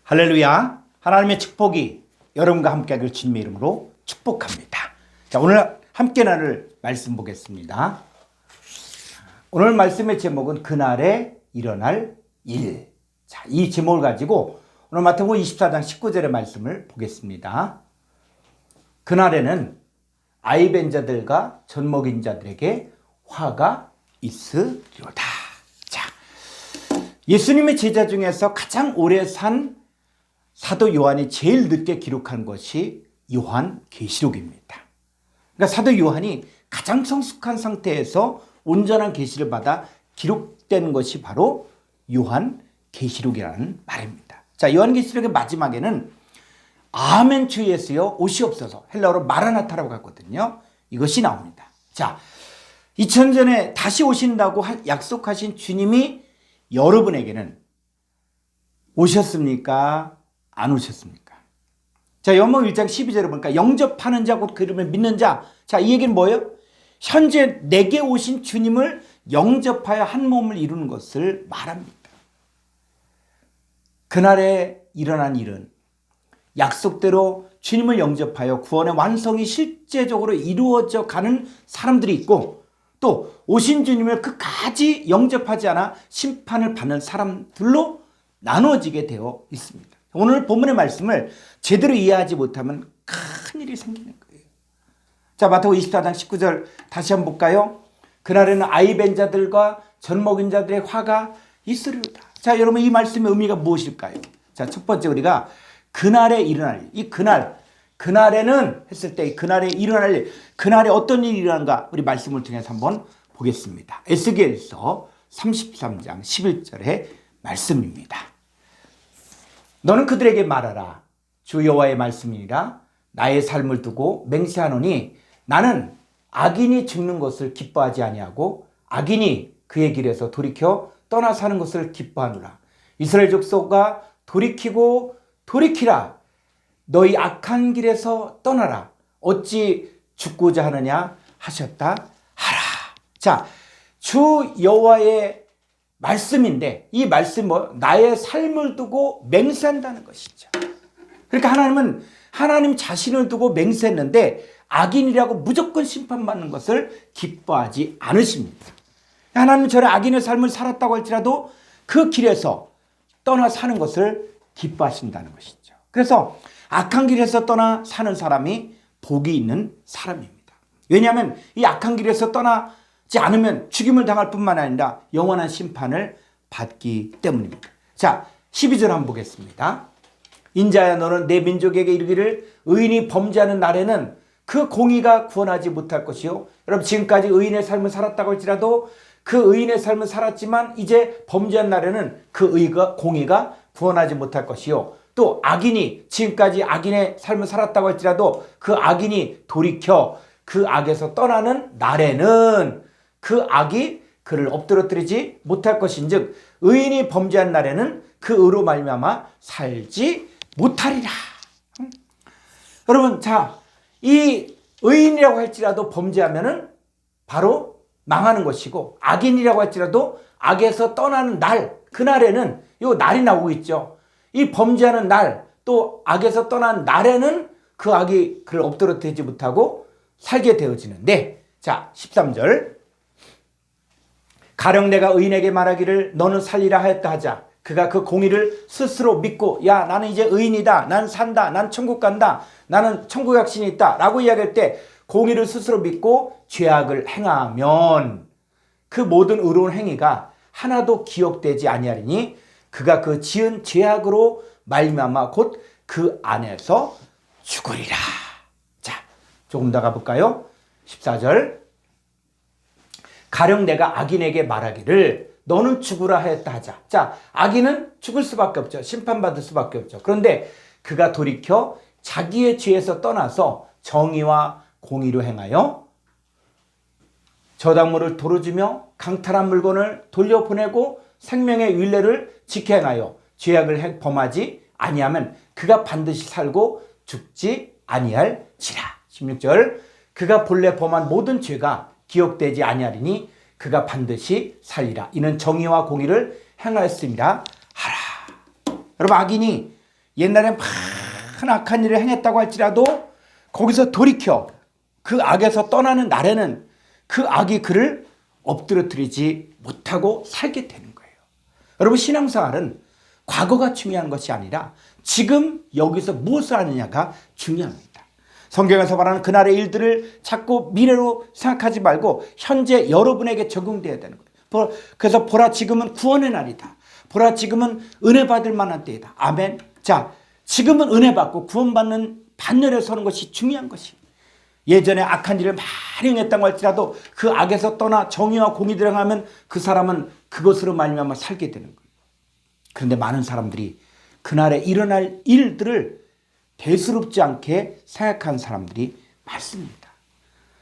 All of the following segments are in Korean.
할렐루야. 하나님의 축복이 여러분과 함께 하길 주님의 이름으로 축복합니다. 자, 오늘 함께 나눌 말씀 보겠습니다. 오늘 말씀의 제목은 그날에 일어날 일. 자, 이 제목을 가지고 오늘 마태복음 24장 19절의 말씀을 보겠습니다. 그날에는 아이 뵌 자들과 젖 먹인 자들에게 화가 있으리로다. 자, 예수님의 제자 중에서 가장 오래 산 사도 요한이 제일 늦게 기록한 것이 요한계시록입니다. 그러니까 사도 요한이 가장 성숙한 상태에서 온전한 계시를 받아 기록된 것이 바로 요한계시록이라는 말입니다. 자, 요한계시록의 마지막에는 아멘 주 예수여 오시옵소서, 헬라어로 마라나타라고 하거든요. 이것이 나옵니다. 자, 2000년 전에 다시 오신다고 약속하신 주님이 여러분에게는 오셨습니까? 안 오셨습니까? 자, 요한복음 1장 12절에 보니까 영접하는 자 곧 그 이름을 믿는 자. 자, 이 얘기는 뭐예요? 현재 내게 오신 주님을 영접하여 한 몸을 이루는 것을 말합니다. 그날에 일어난 일은 약속대로 주님을 영접하여 구원의 완성이 실제적으로 이루어져 가는 사람들이 있고, 또 오신 주님을 끝까지 영접하지 않아 심판을 받는 사람들로 나누어지게 되어 있습니다. 오늘 본문의 말씀을 제대로 이해하지 못하면 큰일이 생기는 거예요. 자, 마태복음 24장 19절 다시 한번 볼까요? 그날에는 아이 뵌 자들과 젖 먹인 자들의 화가 있으리로다. 자, 여러분, 이 말씀의 의미가 무엇일까요? 자, 첫 번째, 우리가 그날에 일어날 일, 이 그날에는 했을 때 그날에 일어날 일, 그날에 어떤 일이 일어난가 우리 말씀을 통해서 한번 보겠습니다. 에스겔서 33장 11절의 말씀입니다. 너는 그들에게 말하라. 주 여호와의 말씀이니라. 나의 삶을 두고 맹세하노니 나는 악인이 죽는 것을 기뻐하지 아니하고 악인이 그의 길에서 돌이켜 떠나 사는 것을 기뻐하노라. 이스라엘 족속아 돌이키고 돌이키라. 너희 악한 길에서 떠나라. 어찌 죽고자 하느냐 하셨다 하라. 자, 주 여호와의 말씀인데 이 말씀 나의 삶을 두고 맹세한다는 것이죠. 그러니까 하나님은 하나님 자신을 두고 맹세했는데 악인이라고 무조건 심판받는 것을 기뻐하지 않으십니다. 하나님은 저의 악인의 삶을 살았다고 할지라도 그 길에서 떠나 사는 것을 기뻐하신다는 것이죠. 그래서 악한 길에서 떠나 사는 사람이 복이 있는 사람입니다. 왜냐하면 이 악한 길에서 떠나지 않으면 죽임을 당할 뿐만 아니라 영원한 심판을 받기 때문입니다. 자, 12절 한번 보겠습니다. 인자야 너는 내 민족에게 이르기를 의인이 범죄하는 날에는 그 공의가 구원하지 못할 것이요. 여러분, 지금까지 의인의 삶을 살았다고 할지라도 그 의인의 삶을 살았지만 이제 범죄한 날에는 그 공의가 구원하지 못할 것이요. 또 악인이 지금까지 악인의 삶을 살았다고 할지라도 그 악인이 돌이켜 그 악에서 떠나는 날에는 그 악이 그를 엎드러뜨리지 못할 것인즉 의인이 범죄한 날에는 그 의로 말미암아 살지 못하리라. 여러분, 자, 이 의인이라고 할지라도 범죄하면은 바로 망하는 것이고, 악인이라고 할지라도 악에서 떠나는 날, 그날에는 요 날이 나오고 있죠. 이 범죄하는 날, 또 악에서 떠난 날에는 그 악이 그를 엎드러뜨리지 못하고 살게 되어지는데, 자, 13절. 가령 내가 의인에게 말하기를 너는 살리라 하였다 하자. 그가 그 공의를 스스로 믿고 야 나는 이제 의인이다. 난 산다. 난 천국 간다. 나는 천국 확신이 있다. 라고 이야기할 때 공의를 스스로 믿고 죄악을 행하면 그 모든 의로운 행위가 하나도 기억되지 아니하리니 그가 그 지은 죄악으로 말미암아 곧 그 안에서 죽으리라. 자, 조금 더 가볼까요? 14절. 가령 내가 악인에게 말하기를 너는 죽으라 하였다 하자. 자, 악인은 죽을 수밖에 없죠. 심판받을 수밖에 없죠. 그런데 그가 돌이켜 자기의 죄에서 떠나서 정의와 공의로 행하여 저당물을 도로주며 강탈한 물건을 돌려보내고 생명의 율례를 지켜 행하여 죄악을 범하지 아니하면 그가 반드시 살고 죽지 아니할지라. 16절. 그가 본래 범한 모든 죄가 기억되지 아니하리니 그가 반드시 살리라. 이는 정의와 공의를 행하였음이라 하라. 여러분, 악인이 옛날에 많은 악한 일을 행했다고 할지라도 거기서 돌이켜 그 악에서 떠나는 날에는 그 악이 그를 엎드러뜨리지 못하고 살게 되는 거예요. 여러분, 신앙생활은 과거가 중요한 것이 아니라 지금 여기서 무엇을 하느냐가 중요합니다. 성경에서 말하는 그날의 일들을 자꾸 미래로 생각하지 말고 현재 여러분에게 적용되어야 되는 거예요. 그래서 보라, 지금은 구원의 날이다. 보라, 지금은 은혜 받을 만한 때이다. 아멘. 자, 지금은 은혜 받고 구원받는 반열에 서는 것이 중요한 것입니다. 예전에 악한 일을 많이 행했다고 할지라도 그 악에서 떠나 정의와 공의 들어가면 그 사람은 그것으로 말미암아 살게 되는 거예요. 그런데 많은 사람들이 그날에 일어날 일들을 대수롭지 않게 생각한 사람들이 많습니다.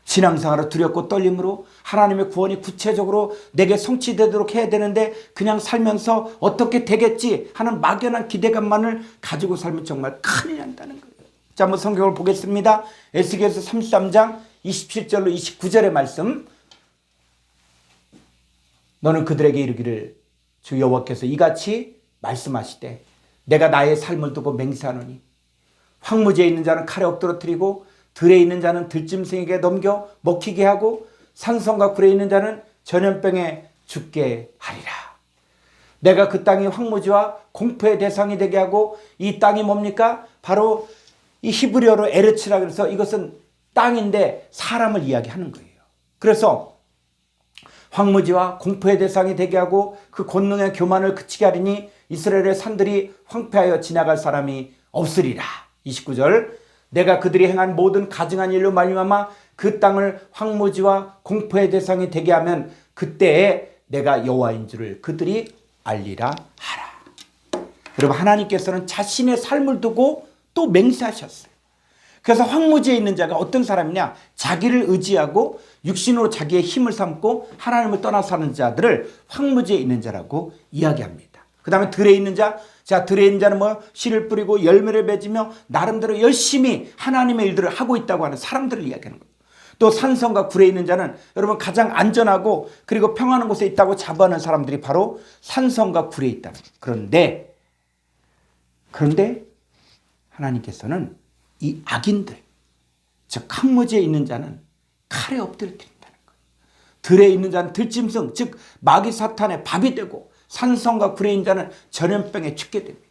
신앙생활을 두렵고 떨림으로 하나님의 구원이 구체적으로 내게 성취되도록 해야 되는데 그냥 살면서 어떻게 되겠지 하는 막연한 기대감만을 가지고 살면 정말 큰일 난다는 거예요. 자, 한번 성경을 보겠습니다. 에스겔서 33장 27절로 29절의 말씀. 너는 그들에게 이르기를 주 여호와께서 이같이 말씀하시되 내가 나의 삶을 두고 맹세하노니 황무지에 있는 자는 칼에 엎드러뜨리고 들에 있는 자는 들짐승에게 넘겨 먹히게 하고 산성과 굴에 있는 자는 전염병에 죽게 하리라. 내가 그 땅이 황무지와 공포의 대상이 되게 하고, 이 땅이 뭡니까? 바로 이 히브리어로 에르츠라 그래서 이것은 땅인데 사람을 이야기하는 거예요. 그래서 황무지와 공포의 대상이 되게 하고 그 권능의 교만을 그치게 하리니 이스라엘의 산들이 황폐하여 지나갈 사람이 없으리라. 29절. 내가 그들이 행한 모든 가증한 일로 말미암아 그 땅을 황무지와 공포의 대상이 되게 하면 그때에 내가 여호와인 줄을 그들이 알리라 하라. 여러분, 하나님께서는 자신의 삶을 두고 또 맹세하셨어요. 그래서 황무지에 있는 자가 어떤 사람이냐? 자기를 의지하고 육신으로 자기의 힘을 삼고 하나님을 떠나 사는 자들을 황무지에 있는 자라고 이야기합니다. 그 다음에 들에 있는 자, 자, 들에 있는 자는 뭐 씨를 뿌리고 열매를 맺으며 나름대로 열심히 하나님의 일들을 하고 있다고 하는 사람들을 이야기하는 거예요. 또 산성과 굴에 있는 자는 여러분 가장 안전하고 그리고 평안한 곳에 있다고 자부하는 사람들이 바로 산성과 굴에 있다는 거예요. 그런데 하나님께서는 이 악인들, 즉 황무지에 있는 자는 칼에 엎드려뜨린다는 거예요. 들에 있는 자는 들짐승, 즉 마귀 사탄의 밥이 되고 산성과 굴에 있는 자는 전염병에 죽게 됩니다.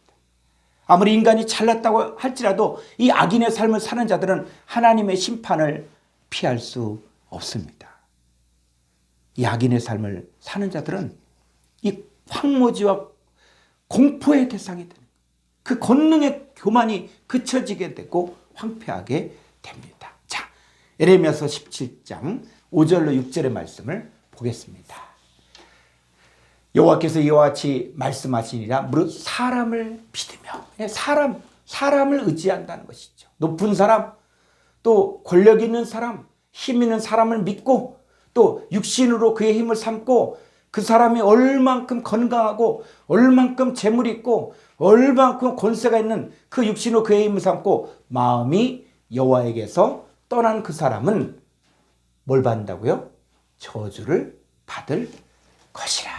아무리 인간이 잘났다고 할지라도 이 악인의 삶을 사는 자들은 하나님의 심판을 피할 수 없습니다. 이 악인의 삶을 사는 자들은 이 황무지와 공포의 대상이 되는 거예요. 그 권능의 교만이 그쳐지게 되고 황폐하게 됩니다. 자, 예레미야서 17장 5절로 6절의 말씀을 보겠습니다. 여호와께서 이와 같이 말씀하시니라. 무릇 사람을 믿으며, 사람을 의지한다는 것이죠. 높은 사람, 또 권력 있는 사람, 힘 있는 사람을 믿고 또 육신으로 그의 힘을 삼고 그 사람이 얼만큼 건강하고 얼만큼 재물이 있고 얼만큼 권세가 있는 그 육신으로 그의 힘을 삼고 마음이 여호와에게서 떠난 그 사람은 뭘 받는다고요? 저주를 받을 것이라.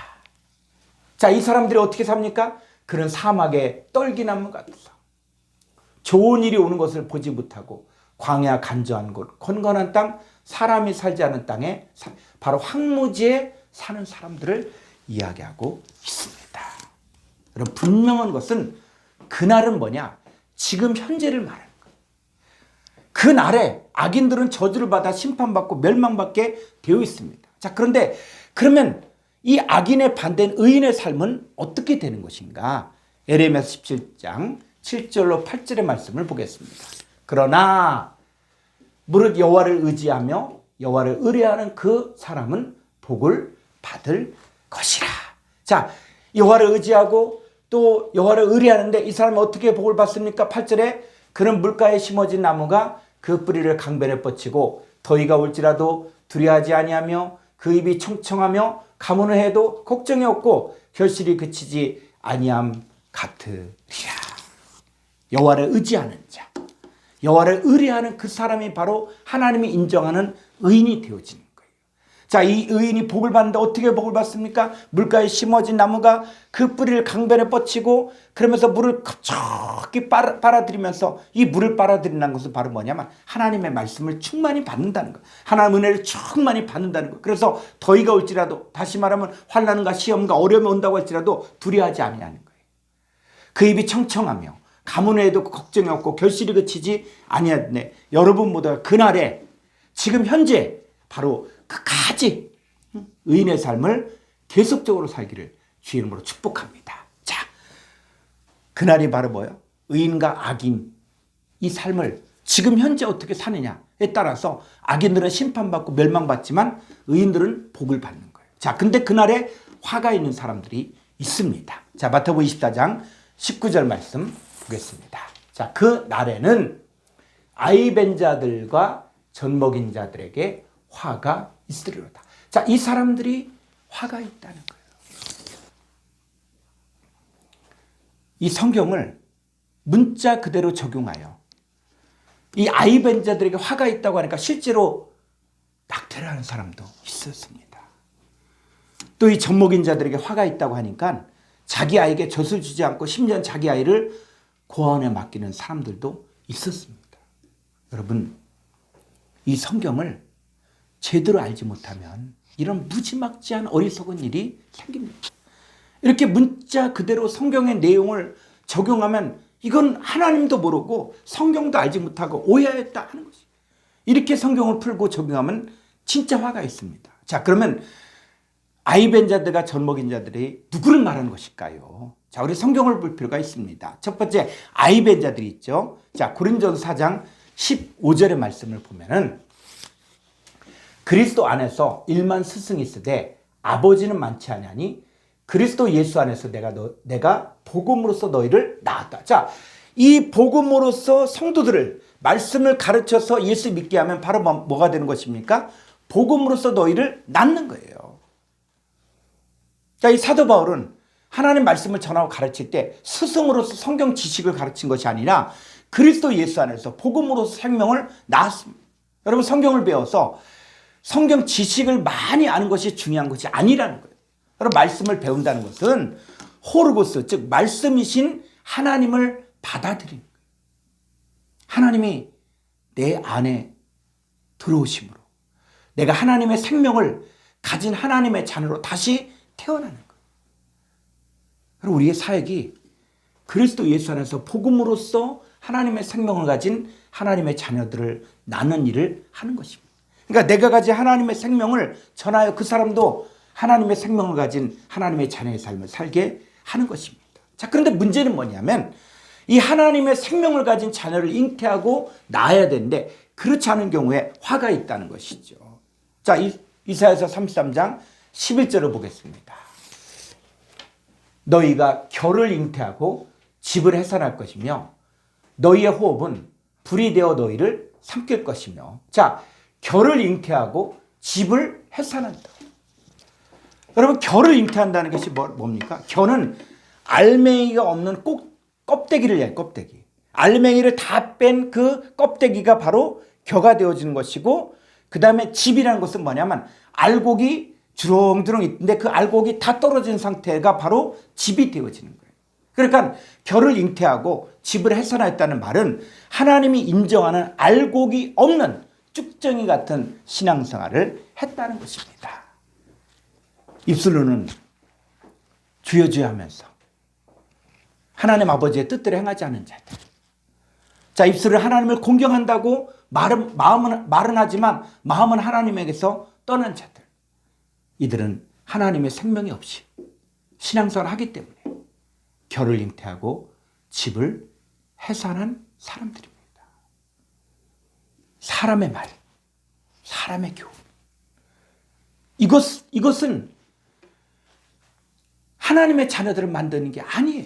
자, 이 사람들이 어떻게 삽니까? 그런 사막의 떨기나무 같아서 좋은 일이 오는 것을 보지 못하고 광야 간조한 곳, 건건한 땅, 사람이 살지 않은 땅에 바로 황무지에 사는 사람들을 이야기하고 있습니다. 여러분, 분명한 것은 그날은 뭐냐? 지금 현재를 말하는 거예요. 그날에 악인들은 저주를 받아 심판받고 멸망받게 되어 있습니다. 자, 그런데 그러면 이 악인의 반대인 의인의 삶은 어떻게 되는 것인가? 예레미야서 17장 7절로 8절의 말씀을 보겠습니다. 그러나 무릇 여호와를 의지하며 여호와를 의뢰하는 그 사람은 복을 받을 것이라. 자, 여호와를 의지하고 또 여호와를 의뢰하는데 이 사람이 어떻게 복을 받습니까? 8절에 그는 물가에 심어진 나무가 그 뿌리를 강변에 뻗치고 더위가 올지라도 두려워하지 아니하며 그 입이 청청하며 가문을 해도 걱정이 없고 결실이 그치지 아니함 같으리라. 여호와를 의지하는 자, 여호와를 의뢰하는 그 사람이 바로 하나님이 인정하는 의인이 되어지는 거예요. 자, 이 의인이 복을 받는데 어떻게 복을 받습니까? 물가에 심어진 나무가 그 뿌리를 강변에 뻗치고 그러면서 물을 급속히 빨아들이면서 이 물을 빨아들이는 것은 바로 뭐냐면 하나님의 말씀을 충만히 받는다는 거. 하나님의 은혜를 충만히 받는다는 거. 그래서 더위가 올지라도, 다시 말하면 환난과 시험과 어려움이 온다고 할지라도 두려워하지 아니하는 거예요. 그 입이 청청하며 가뭄 외에도 걱정이 없고 결실이 그치지 아니하네. 여러분 모두가 그날에 지금 현재 바로 끝까지 의인의 삶을 계속적으로 살기를 주의 이름으로 축복합니다. 자, 그날이 바로 뭐예요? 의인과 악인 이 삶을 지금 현재 어떻게 사느냐에 따라서 악인들은 심판받고 멸망받지만 의인들은 복을 받는 거예요. 자, 근데 그날에 화가 있는 사람들이 있습니다. 자, 마태복음 24장 19절 말씀 보겠습니다. 자, 그 날에는 아이 벤 자들과 젖 먹인 자들에게 화가 있으리로다. 자, 이 사람들이 화가 있다는 거예요. 이 성경을 문자 그대로 적용하여 이 아이 벤 자들에게 화가 있다고 하니까 실제로 낙태를 하는 사람도 있었습니다. 또 이 젖 먹인 자들에게 화가 있다고 하니까 자기 아이에게 젖을 주지 않고 심지어 자기 아이를 고아원에 맡기는 사람들도 있었습니다. 여러분, 이 성경을 제대로 알지 못하면 이런 무지막지한 어리석은 일이 생깁니다. 이렇게 문자 그대로 성경의 내용을 적용하면 이건 하나님도 모르고 성경도 알지 못하고 오해했다 하는 것이. 이렇게 성경을 풀고 적용하면 진짜 화가 있습니다. 자, 그러면 아이 벤 자들과 젖 먹인 자들이 누구를 말하는 것일까요? 자, 우리 성경을 볼 필요가 있습니다. 첫 번째 아이 벤 자들이 있죠. 자, 고린도전서 4장 15절의 말씀을 보면은 그리스도 안에서 일만 스승이 있으되 아버지는 많지 아니하니 그리스도 예수 안에서 내가 복음으로써 너희를 낳았다. 자, 이 복음으로써 성도들을 말씀을 가르쳐서 예수 믿게 하면 바로 뭐가 되는 것입니까? 복음으로써 너희를 낳는 거예요. 자, 이 사도 바울은 하나님 말씀을 전하고 가르칠 때 스승으로서 성경 지식을 가르친 것이 아니라 그리스도 예수 안에서 복음으로써 생명을 낳았습니다. 여러분, 성경을 배워서 성경 지식을 많이 아는 것이 중요한 것이 아니라는 거예요. 여러분, 말씀을 배운다는 것은 호르고스, 즉 말씀이신 하나님을 받아들이는 거예요. 하나님이 내 안에 들어오심으로 내가 하나님의 생명을 가진 하나님의 자녀로 다시 태어나는 거예요. 그리고 우리의 사역이 그리스도 예수 안에서 복음으로써 하나님의 생명을 가진 하나님의 자녀들을 낳는 일을 하는 것입니다. 그러니까 내가 가진 하나님의 생명을 전하여 그 사람도 하나님의 생명을 가진 하나님의 자녀의 삶을 살게 하는 것입니다. 자, 그런데 문제는 뭐냐면 이 하나님의 생명을 가진 자녀를 잉태하고 낳아야 되는데 그렇지 않은 경우에 화가 있다는 것이죠. 자, 이사야서 33장 11절을 보겠습니다. 너희가 겨를 잉태하고 집을 해산할 것이며 너희의 호흡은 불이 되어 너희를 삼킬 것이며. 자, 겨를 잉태하고 집을 해산한다. 여러분, 겨를 잉태한다는 것이 뭡니까? 겨는 알맹이가 없는 껍데기를 해요. 껍데기. 알맹이를 다 뺀 그 껍데기가 바로 겨가 되어지는 것이고, 그 다음에 집이라는 것은 뭐냐면 알곡이 주렁주렁 있는데 그 알곡이 다 떨어진 상태가 바로 집이 되어지는 거예요. 그러니까 겨를 잉태하고 집을 해산했다는 말은 하나님이 인정하는 알곡이 없는 쭉정이 같은 신앙생활을 했다는 것입니다. 입술로는 주여 주여 하면서 하나님 아버지의 뜻대로 행하지 않은 자들. 자, 입술을 하나님을 공경한다고 말은 하지만 마음은 하나님에게서 떠난 자들. 이들은 하나님의 생명이 없이 신앙생활을 하기 때문에 겨를 잉태하고 집을 해산한 사람들입니다. 사람의 말, 사람의 교훈. 이것은 하나님의 자녀들을 만드는 게 아니에요.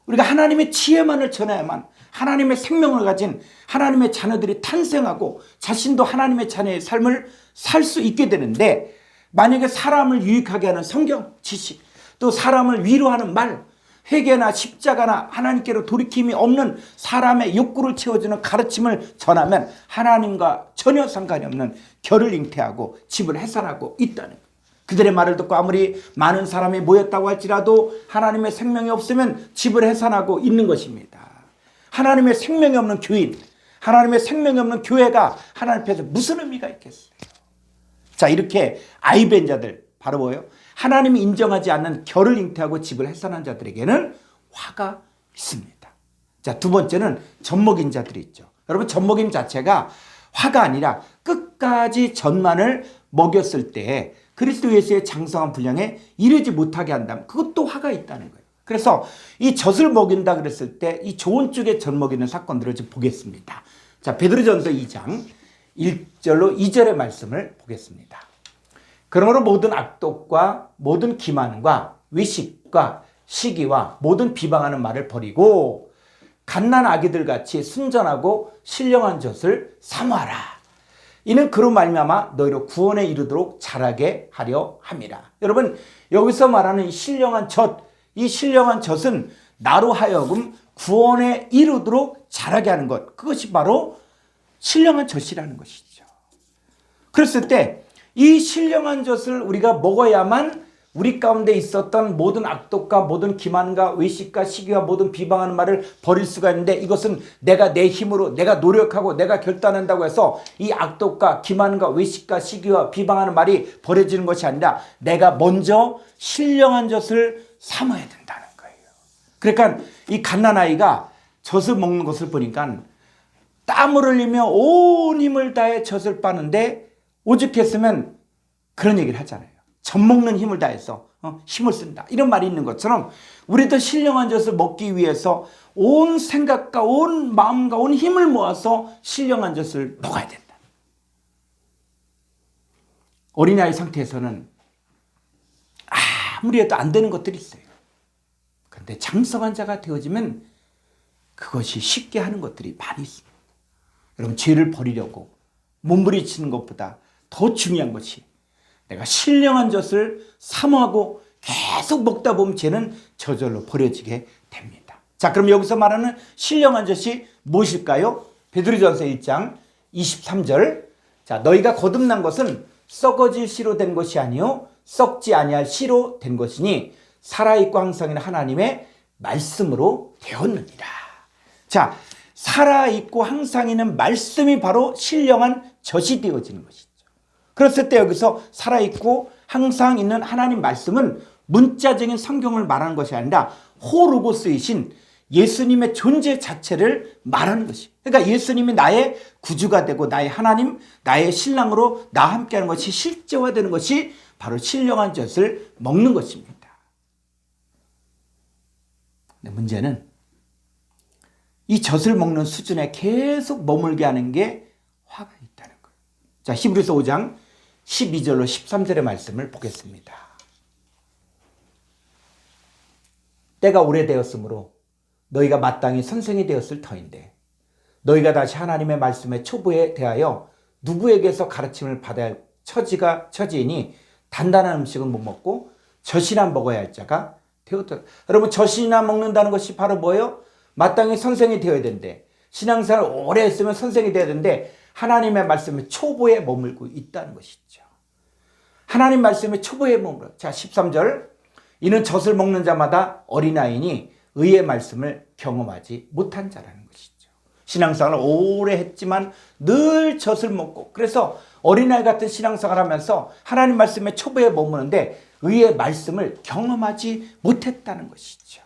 우리가 하나님의 지혜만을 전해야만 하나님의 생명을 가진 하나님의 자녀들이 탄생하고 자신도 하나님의 자녀의 삶을 살 수 있게 되는데, 만약에 사람을 유익하게 하는 성경 지식, 또 사람을 위로하는 말, 회개나 십자가나 하나님께로 돌이킴이 없는 사람의 욕구를 채워주는 가르침을 전하면 하나님과 전혀 상관이 없는 결을 잉태하고 집을 해산하고 있다는 거예요. 그들의 말을 듣고 아무리 많은 사람이 모였다고 할지라도 하나님의 생명이 없으면 집을 해산하고 있는 것입니다. 하나님의 생명이 없는 교인, 하나님의 생명이 없는 교회가 하나님 앞에서 무슨 의미가 있겠어요? 자, 이렇게 아이벤 자들, 바로 뭐예요? 하나님이 인정하지 않는 결을 잉태하고 집을 해산한 자들에게는 화가 있습니다. 자, 두 번째는 젖먹인 자들이 있죠. 여러분, 젖먹임 자체가 화가 아니라 끝까지 젖만을 먹였을 때 그리스도 예수의 장성한 분량에 이르지 못하게 한다면 그것도 화가 있다는 거예요. 그래서 이 젖을 먹인다 그랬을 때 이 좋은 쪽에 젖 먹이는 사건들을 좀 보겠습니다. 자, 베드로전서 2장 1절로 2절의 말씀을 보겠습니다. 그러므로 모든 악독과 모든 기만과 위식과 시기와 모든 비방하는 말을 버리고 갓난 아기들 같이 순전하고 신령한 젖을 사모하라. 이는 그로 말미암아 너희로 구원에 이르도록 자라게 하려 함이라. 여러분, 여기서 말하는 이 신령한 젖, 이 신령한 젖은 나로 하여금 구원에 이르도록 자라게 하는 것, 그것이 바로 신령한 젖이라는 것이죠. 그랬을 때 이 신령한 젖을 우리가 먹어야만 우리 가운데 있었던 모든 악독과 모든 기만과 외식과 시기와 모든 비방하는 말을 버릴 수가 있는데, 이것은 내가 내 힘으로 내가 노력하고 내가 결단한다고 해서 이 악독과 기만과 외식과 시기와 비방하는 말이 버려지는 것이 아니라 내가 먼저 신령한 젖을 삼아야 된다는 거예요. 그러니까 이 갓난아이가 젖을 먹는 것을 보니까 땀을 흘리며 온 힘을 다해 젖을 빠는데, 오죽했으면 그런 얘기를 하잖아요. 젖 먹는 힘을 다해서 힘을 쓴다, 이런 말이 있는 것처럼 우리도 신령한 젖을 먹기 위해서 온 생각과 온 마음과 온 힘을 모아서 신령한 젖을 먹어야 된다. 어린아이 상태에서는 아무리 해도 안 되는 것들이 있어요. 그런데 장성한 자가 되어지면 그것이 쉽게 하는 것들이 많이 있습니다. 여러분, 죄를 버리려고 몸부림치는 것보다 더 중요한 것이 내가 신령한 젖을 사모하고 계속 먹다 보면 죄는 저절로 버려지게 됩니다. 자, 그럼 여기서 말하는 신령한 젖이 무엇일까요? 베드로전서 1장 23절. 자, 너희가 거듭난 것은 썩어질 씨로 된 것이 아니요 썩지 아니할 씨로 된 것이니 살아있고 항상 있는 하나님의 말씀으로 되었느니라. 자, 살아있고 항상 있는 말씀이 바로 신령한 젖이 되어지는 것이죠. 그랬을 때 여기서 살아있고 항상 있는 하나님 말씀은 문자적인 성경을 말하는 것이 아니라 호로고스이신 예수님의 존재 자체를 말하는 것이. 그러니까 예수님이 나의 구주가 되고 나의 하나님, 나의 신랑으로 나와 함께하는 것이 실제화되는 것이 바로 신령한 젖을 먹는 것입니다. 근데 문제는 이 젖을 먹는 수준에 계속 머물게 하는 게 화가 있다는 거예요. 자, 히브리서 5장 12절로 13절의 말씀을 보겠습니다. 때가 오래되었으므로 너희가 마땅히 선생이 되었을 터인데 너희가 다시 하나님의 말씀의 초보에 대하여 누구에게서 가르침을 받아야 할 처지이니 단단한 음식은 못 먹고 젖이나 먹어야 할 자가 되었더라. 여러분, 젖이나 먹는다는 것이 바로 뭐예요? 마땅히 선생이 되어야 되는데, 신앙생활 오래 했으면 선생이 되어야 되는데 하나님의 말씀의 초보에 머물고 있다는 것이죠. 하나님 말씀의 초보에 머물러. 자, 13절. 이는 젖을 먹는 자마다 어린아이니 의의 말씀을 경험하지 못한 자라는 것이죠. 신앙생활을 오래 했지만 늘 젖을 먹고, 그래서 어린아이 같은 신앙생활을 하면서 하나님 말씀의 초보에 머무는데 의의 말씀을 경험하지 못했다는 것이죠.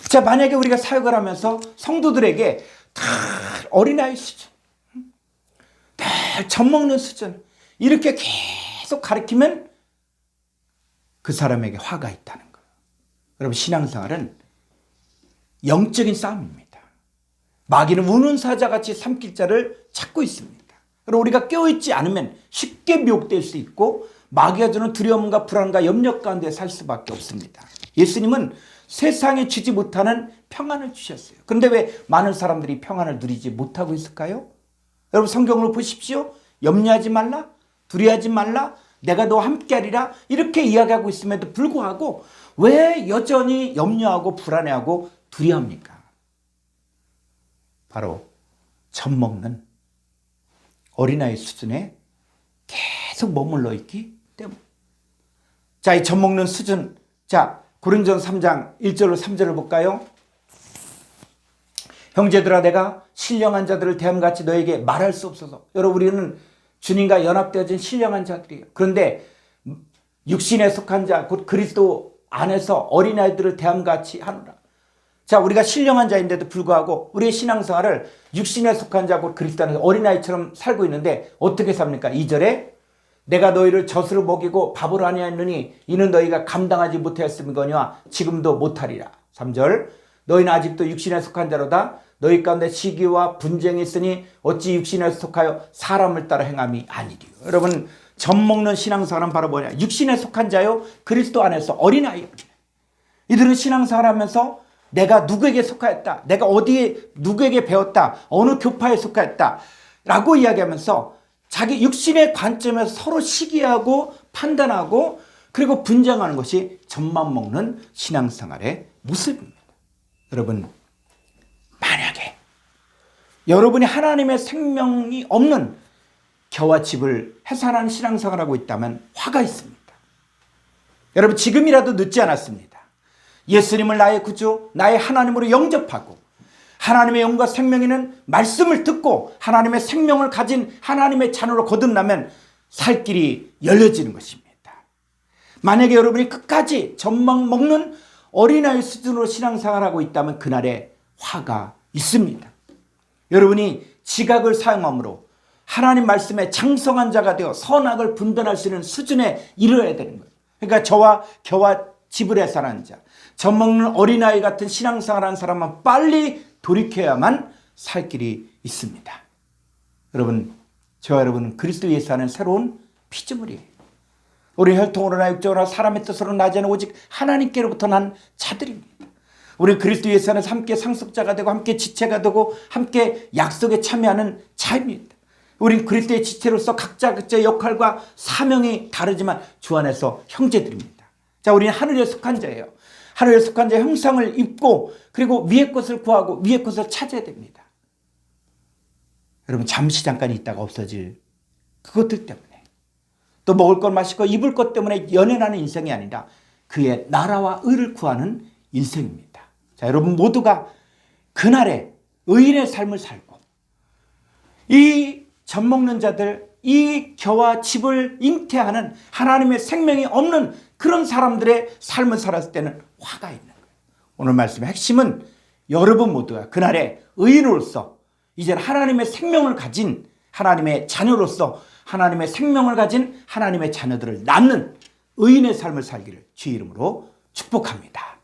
자, 만약에 우리가 사역을 하면서 성도들에게 다 어린아이 수준, 다 젖먹는 수준, 이렇게 계속 가르치면 그 사람에게 화가 있다는 거예요. 여러분, 신앙생활은 영적인 싸움입니다. 마귀는 우는 사자같이 삼킬 자를 찾고 있습니다. 그리고 우리가 깨어있지 않으면 쉽게 미혹될 수 있고 마귀가 주는 두려움과 불안과 염려 가운데 살 수밖에 없습니다. 예수님은 세상에 주지 못하는 평안을 주셨어요. 그런데 왜 많은 사람들이 평안을 누리지 못하고 있을까요? 여러분, 성경을 보십시오. 염려하지 말라, 두려워하지 말라, 내가 너와 함께하리라, 이렇게 이야기하고 있음에도 불구하고 왜 여전히 염려하고 불안해하고 두려워합니까? 바로 젖먹는 어린아이 수준에 계속 머물러 있기 때문에. 자, 이 젖먹는 수준. 자, 고린도전서 3장 1절로 3절을 볼까요? 형제들아, 내가 신령한 자들을 대함같이 너에게 말할 수 없어서. 여러분, 우리는 주님과 연합되어진 신령한 자들이에요. 그런데 육신에 속한 자, 곧 그리스도 안에서 어린아이들을 대함같이 하노라. 자, 우리가 신령한 자인데도 불구하고 우리의 신앙생활을 육신에 속한 자, 곧 그리스도 안에서 어린아이처럼 살고 있는데 어떻게 삽니까? 2절에 내가 너희를 젖으로 먹이고 밥으로 아니하였느니 이는 너희가 감당하지 못하였음이거니와 지금도 못하리라. 3절 너희는 아직도 육신에 속한 자로다. 너희 가운데 시기와 분쟁이 있으니 어찌 육신에 속하여 사람을 따라 행함이 아니리요. 여러분, 젖먹는 신앙생활은 바로 뭐냐? 육신에 속한 자요, 그리스도 안에서 어린아이. 이들은 신앙생활을 하면서 내가 누구에게 속하였다, 내가 어디에 누구에게 배웠다, 어느 교파에 속하였다 라고 이야기하면서 자기 육신의 관점에서 서로 시기하고 판단하고 그리고 분쟁하는 것이 젖만 먹는 신앙생활의 모습입니다. 여러분, 만약에 여러분이 하나님의 생명이 없는 겨와 집을 해산하는 신앙생활을 하고 있다면 화가 있습니다. 여러분, 지금이라도 늦지 않았습니다. 예수님을 나의 구주, 나의 하나님으로 영접하고 하나님의 영과 생명에는 말씀을 듣고 하나님의 생명을 가진 하나님의 자녀로 거듭나면 살 길이 열려지는 것입니다. 만약에 여러분이 끝까지 젖만 먹는 어린아이 수준으로 신앙생활하고 있다면 그날에 화가 있습니다. 여러분이 지각을 사용함으로 하나님 말씀에 장성한 자가 되어 선악을 분별할 수 있는 수준에 이르러야 되는 거예요. 그러니까 저와 겨와 집을 해산한 자, 젖먹는 어린아이 같은 신앙생활하는 사람은 빨리 돌이켜야만 살 길이 있습니다. 여러분, 저와 여러분은 그리스도 예수 안에 새로운 피조물이에요. 우리 혈통으로나 육적으로나 사람의 뜻으로 나지 않은 오직 하나님께로부터 난 자들입니다. 우리 그리스도 예수 안에서 함께 상속자가 되고 함께 지체가 되고 함께 약속에 참여하는 자입니다. 우린 그리스도의 지체로서 각자 각자의 역할과 사명이 다르지만 주 안에서 형제들입니다. 자, 우리는 하늘에 속한 자예요. 하늘에 속한 자의 형상을 입고 그리고 위의 것을 구하고 위의 것을 찾아야 됩니다. 여러분, 잠시 잠깐 있다가 없어질 그것들 때문에 또 먹을 것 마실 것 입을 것 때문에 연연하는 인생이 아니라 그의 나라와 의를 구하는 인생입니다. 자, 여러분 모두가 그날의 의인의 삶을 살고 이 젖먹는 자들, 이 겨와 집을 잉태하는 하나님의 생명이 없는 그런 사람들의 삶을 살았을 때는 화가 있는 거예요. 오늘 말씀의 핵심은 여러분 모두가 그날의 의인으로서 이제는 하나님의 생명을 가진 하나님의 자녀로서 하나님의 생명을 가진 하나님의 자녀들을 낳는 의인의 삶을 살기를 주의 이름으로 축복합니다.